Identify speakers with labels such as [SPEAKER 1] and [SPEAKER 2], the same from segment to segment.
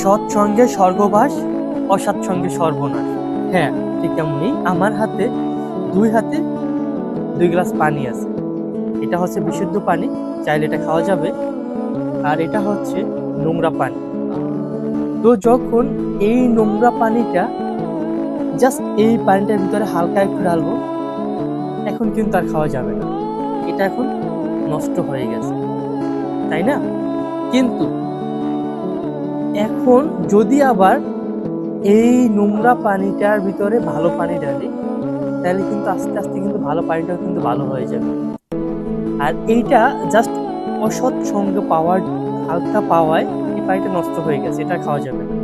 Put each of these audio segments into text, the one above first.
[SPEAKER 1] সৎসঙ্গে স্বর্গবাস, অসৎসঙ্গে সর্বনাশ। হ্যাঁ, ঠিক তেমনি আমার হাতে হাতে 2 গ্লাস পানি আছে। এটা হচ্ছে বিশুদ্ধ পানি, চাইলে এটা খাওয়া যাবে। আর এটা হচ্ছে নোংরা পানি। তো যখন এই নোংরা পানিটা জাস্ট এই পানিটার ভিতরে হালকা একটু ঢালবো, এখন কিন্তু আর খাওয়া যাবে না, এটা এখন নষ্ট হয়ে গেছে, তাই না? কিন্তু এখন যদি আবার এই নোংরা পানিটার ভিতরে ভালো পানি ঢালি, তাহলে কিন্তু আস্তে আস্তে কিন্তু ভালো পানিটাও কিন্তু ভালো হয়ে যাবে। আর এইটা জাস্ট অসৎ সঙ্গে পাওয়ার, হালকা পাওয়ায় এই পানিটা নষ্ট হয়ে গেছে, এটা খাওয়া যাবে না।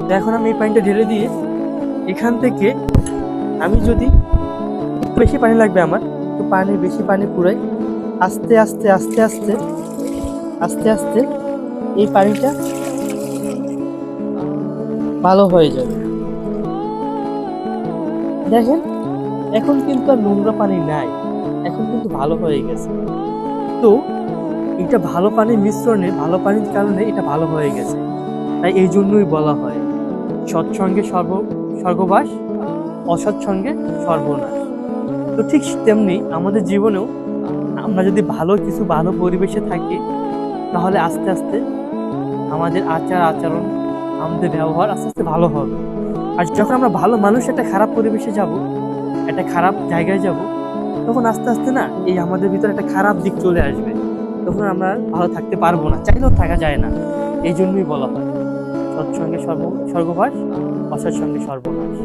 [SPEAKER 1] তো এখন আমি এই পানিটা ঢেলে দিয়ে এখান থেকে আমি যদি বেশি পানি লাগবে, আমার একটু বেশি পানি পুরাই, আস্তে আস্তে আস্তে আস্তে আস্তে আস্তে এই পানিটা ভালো হয়ে যাবে। দেখেন, এখন কিন্তু আর নোংরা পানি নাই, এখন কিন্তু ভালো হয়ে গেছে। তো এটা ভালো পানির মিশ্রণে, ভালো পানির কারণে এটা ভালো হয়ে গেছে। তাই এই জন্যই বলা হয় সৎসঙ্গে স্বর্গবাস, অসৎসঙ্গে সর্বনাশ। তো ঠিক তেমনি আমাদের জীবনেও আমরা যদি ভালো পরিবেশে থাকি, তাহলে আস্তে আস্তে আমাদের আচরণ, আমাদের ব্যবহার আস্তে আস্তে ভালো হবে। আর যখন আমরা ভালো মানুষ একটা খারাপ পরিবেশে যাব, একটা খারাপ জায়গায় যাব, তখন আস্তে আস্তে না এই আমাদের ভিতরে একটা খারাপ দিক চলে আসবে। তখন আমরা ভালো থাকতে পারবো না, চাইলেও থাকা যায় না। এই জন্যই বলা হয় সৎসঙ্গে স্বর্গবাস, অসৎসঙ্গে সর্বনাশ।